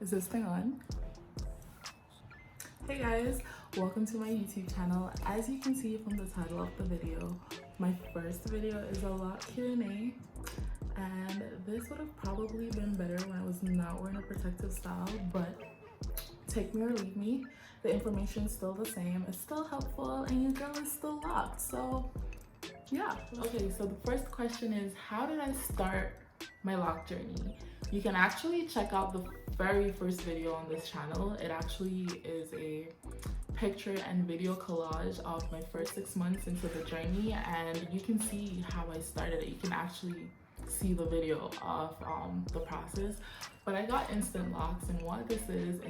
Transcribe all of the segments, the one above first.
Is this thing on? Hey guys, welcome to my YouTube channel. As you can see from the title of the video, my first video is a LOC Q&A, and this would have probably been better when I was not wearing a protective style, but take me or leave me, the information is still the same, it's still helpful, and your girl is still locked. So yeah. Okay, so the first question is, how did I start my LOC journey? You can actually check out the very first video on this channel. It actually is a picture and video collage of my first 6 months into the journey, and you can see how I started it. You can actually see the video of the process. But I got instant locks, and what this is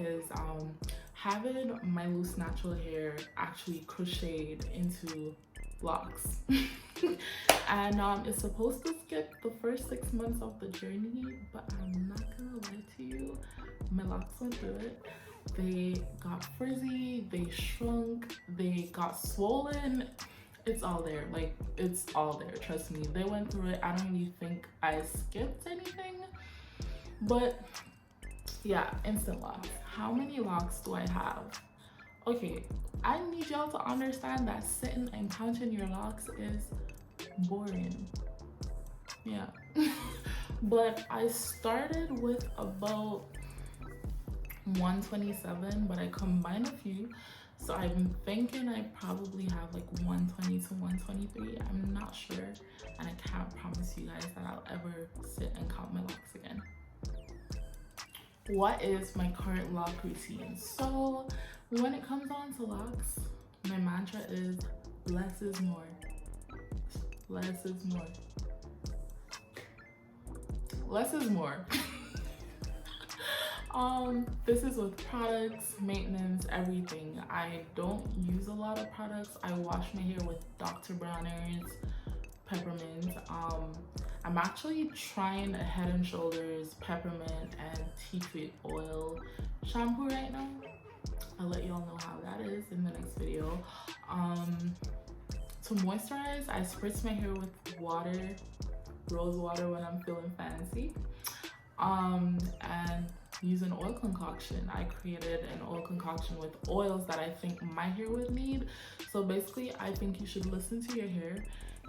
having my loose natural hair actually crocheted into locks. And it's supposed to skip the first 6 months of the journey, but I'm not gonna lie to you, my locks went through it. They got frizzy, they shrunk, they got swollen. It's all there, like it's all there, trust me. They went through it. I don't really think I skipped anything, but yeah, instant locks. How many locks do I have? Okay, I need y'all to understand that sitting and counting your locks is boring. Yeah. But I started with about 127, but I combined a few. So I'm thinking I probably have like 120 to 123. I'm not sure. And I can't promise you guys that I'll ever sit and count my locks again. What is my current lock routine? So when it comes on to locks, my mantra is less is more. Less is more. Less is more. This is with products, maintenance, everything. I don't use a lot of products. I wash my hair with Dr. Bronner's peppermint. I'm actually trying a Head and Shoulders peppermint and tea tree oil shampoo right now. I'll let y'all know how that is in the next video. To moisturize, I spritz my hair with water, rose water when I'm feeling fancy, and use an oil concoction. I created an oil concoction with oils that I think my hair would need. So basically, I think you should listen to your hair.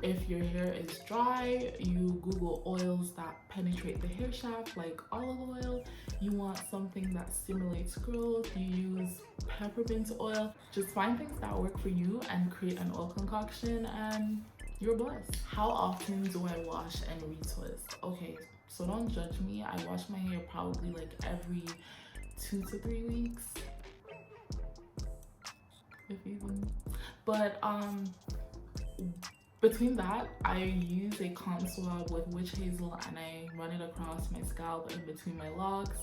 If your hair is dry, you Google oils that penetrate the hair shaft, like olive oil. You want something that stimulates growth, you use peppermint oil. Just find things that work for you and create an oil concoction, and you're blessed. How often do I wash and retwist? Okay, so don't judge me. I wash my hair probably like every 2 to 3 weeks, if even. But between that, I use a cotton swab with witch hazel and I run it across my scalp in between my locks.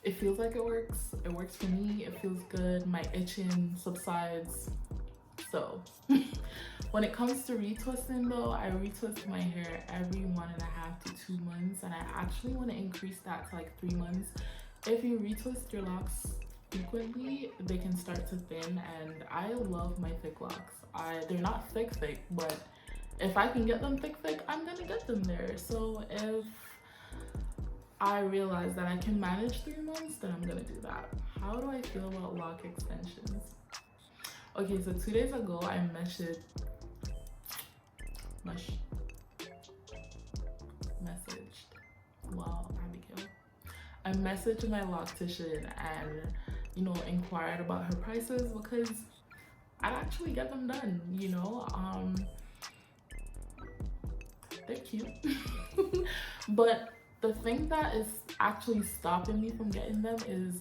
It feels like it works. It works for me. It feels good. My itching subsides. So when it comes to retwisting though, I retwist my hair every 1.5 to 2 months, and I actually want to increase that to like 3 months. If you retwist your locks frequently, they can start to thin, and I love my thick locks. They're not thick, but if I can get them thick, I'm gonna get them there. So if I realize that I can manage 3 months, then I'm gonna do that. How do I feel about lock extensions? Okay, so 2 days ago, I messaged my loctician and, you know, inquired about her prices because I'd actually get them done, you know. They're cute. But the thing that is actually stopping me from getting them is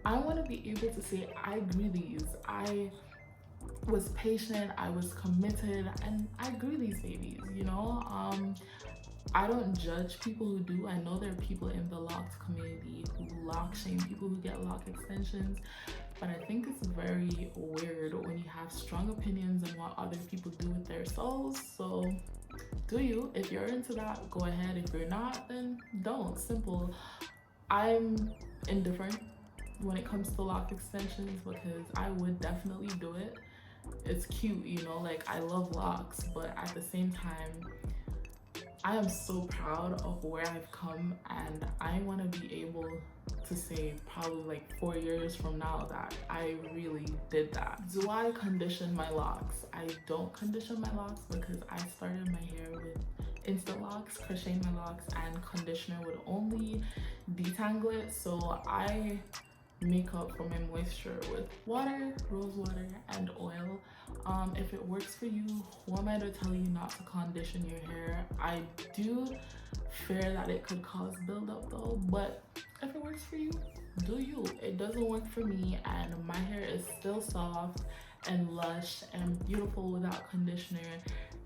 I want to be able to say, I grew these. I was patient, I was committed, and I grew these babies, you know. I don't judge people who do. I know there are people in the locked community who lock shame people who get lock extensions, but I think it's very weird when you have strong opinions on what other people do with their souls. So do you. If you're into that, go ahead. If you're not, then don't. Simple. I'm indifferent when it comes to lock extensions because I would definitely do it. It's cute, you know, like I love locks, but at the same time, I am so proud of where I've come, and I want to be able to say probably like 4 years from now that I really did that. Do I condition my locks? I don't condition my locks because I started my hair with instant locks, crocheting my locks, and conditioner would only detangle it. So I make up for my moisture with water, rose water, and oil. If it works for you, who am I to tell you not to condition your hair? I do fear that it could cause buildup though, but if it works for you, do you. It doesn't work for me, and my hair is still soft and lush and beautiful without conditioner,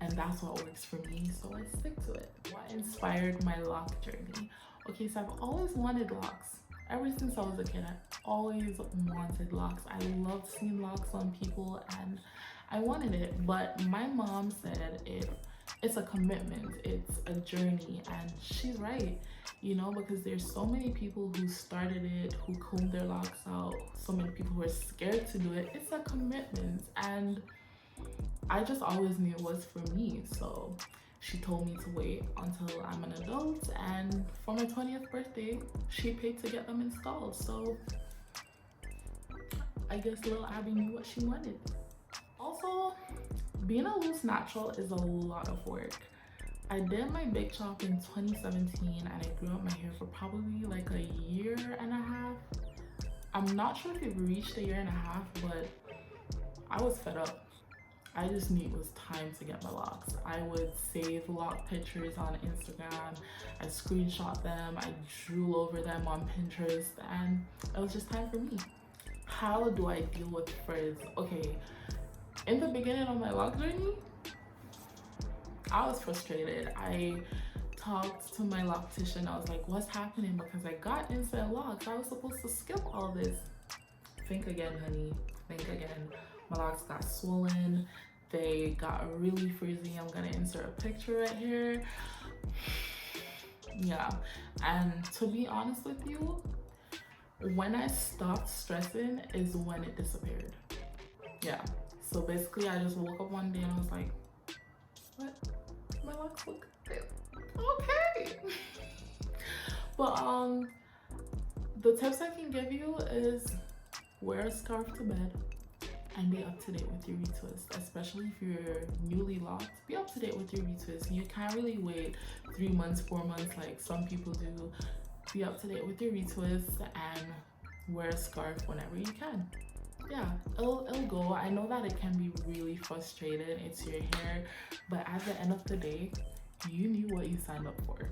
and that's what works for me, so I stick to it. What inspired my lock journey? Okay, so I've always wanted locks. Ever since I was a kid, I always wanted locks. I loved seeing locks on people and I wanted it, but my mom said it's a commitment, it's a journey, and she's right, you know, because there's so many people who started it, who combed their locks out, so many people who are scared to do it. It's a commitment, and I just always knew it was for me. So she told me to wait until I'm an adult, and for my 20th birthday, she paid to get them installed. So I guess little Abby knew what she wanted. Also, being a loose natural is a lot of work. I did my big chop in 2017 and I grew out my hair for probably like a year and a half. I'm not sure if it reached a year and a half, but I was fed up. I just knew it was time to get my locks. I would save lock pictures on Instagram, I screenshot them, I drool over them on Pinterest, and it was just time for me. How do I deal with frizz? Okay, in the beginning of my lock journey, I was frustrated. I talked to my loctician. I was like, what's happening? Because I got instant locks. I was supposed to skip all this. Think again, honey. Think again. My locks got swollen. They got really frizzy. I'm gonna insert a picture right here. Yeah. And to be honest with you, when I stopped stressing is when it disappeared. Yeah. So basically, I just woke up one day and I was like, what? My locks look good. Okay. But the tips I can give you is wear a scarf to bed and be up to date with your retwist, especially if you're newly locked. Be up to date with your retwist. You can't really wait 3 months, 4 months like some people do. Be up to date with your retwist and wear a scarf whenever you can. Yeah, it'll go. I know that it can be really frustrating. It's your hair, but at the end of the day, you knew what you signed up for.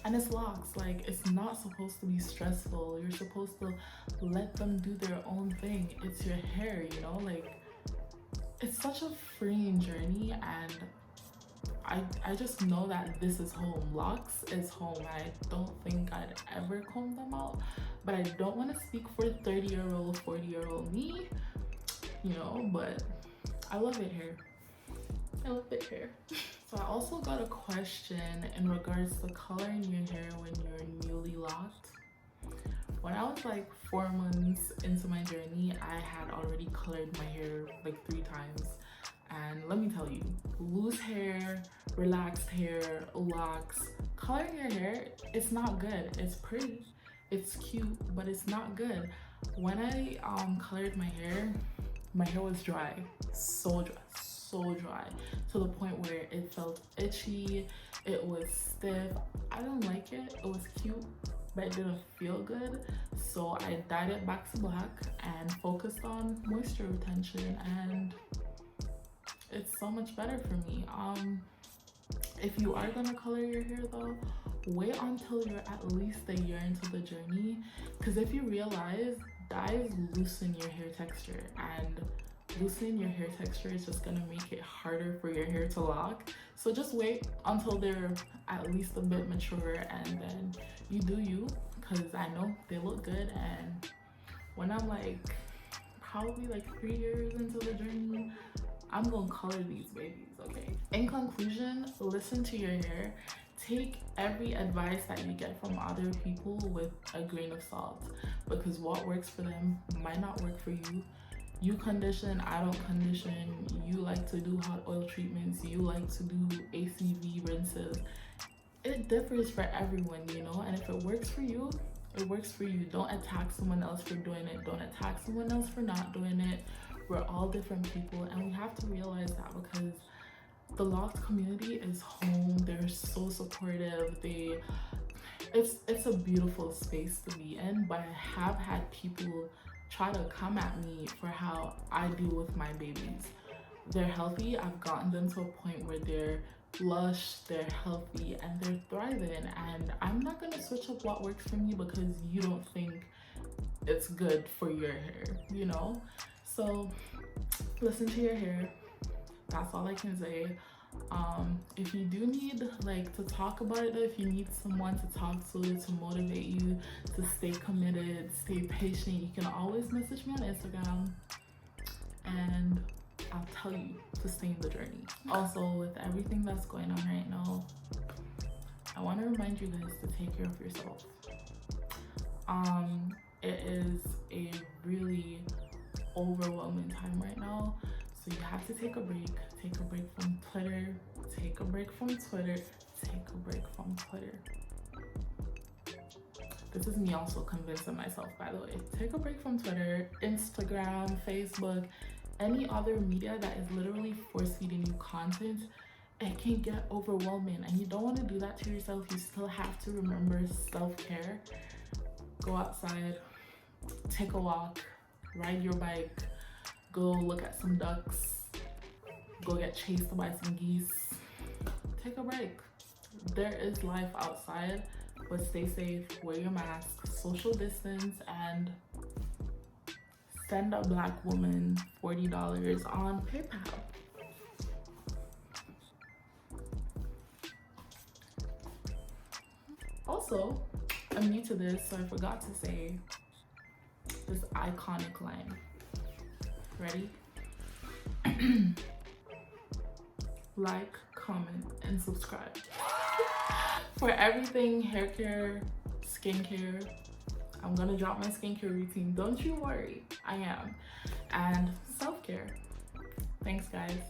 And it's locks. Like, it's not supposed to be stressful. You're supposed to let them do their own thing. It's your hair, you know? Like, it's such a freeing journey, and I just know that this is home. Locks is home. I don't think I'd ever comb them out, but I don't want to speak for 30-year-old, 40-year-old me, you know, but I love it here. I love it here. So I also got a question in regards to coloring your hair when you're newly locked. When I was like 4 months into my journey, I had already colored my hair like 3 times. And let me tell you, loose hair, relaxed hair, locks, coloring your hair, it's not good. It's pretty, it's cute, but it's not good. When I colored my hair was dry, so dry, to the point where it felt itchy, it was stiff. I didn't like it. It was cute, but it didn't feel good. So I dyed it back to black and focused on moisture retention, and it's so much better for me. If you are gonna color your hair though, wait until you're at least a year into the journey, because if you realize, dyes loosen your hair texture, and loosening your hair texture is just gonna make it harder for your hair to lock. So just wait until they're at least a bit mature, and then you do you, because I know they look good. And when I'm like probably like 3 years into the journey, I'm gonna color these babies, okay? In conclusion, listen to your hair. Take every advice that you get from other people with a grain of salt, because what works for them might not work for you. You condition, I don't condition. You like to do hot oil treatments, you like to do ACV rinses. It differs for everyone, you know, and if it works for you, it works for you. Don't attack someone else for doing it. Don't attack someone else for not doing it. We're all different people, and we have to realize that, because the LOC community is home. They're so supportive. It's a beautiful space to be in, but I have had people try to come at me for how I deal with my babies. They're healthy. I've gotten them to a point where they're lush, they're healthy, and they're thriving, and I'm not gonna switch up what works for me because you don't think it's good for your hair, you know? So listen to your hair. That's all I can say. If you do need like to talk about it, if you need someone to talk to motivate you to stay committed, stay patient, you can always message me on Instagram and I'll tell you to stay in the journey. Also, with everything that's going on right now, I want to remind you guys to take care of yourself. It is a really overwhelming time right now, so you have to take a break. Take a break from Twitter. Take a break from Twitter. Take a break from Twitter. This is me also convincing myself, by the way. Take a break from Twitter, Instagram, Facebook, any other media that is literally force feeding you content. It can get overwhelming, and you don't want to do that to yourself. You still have to remember self-care. Go outside, take a walk, ride your bike, go look at some ducks, go get chased by some geese. Take a break. There is life outside, but stay safe, wear your mask, social distance, and send a Black woman $40 on PayPal. Also, I'm new to this, so I forgot to say this iconic line. Ready? Like, comment, and subscribe for everything hair care, skincare. I'm gonna drop my skincare routine, don't you worry, I am. And self-care. Thanks, guys.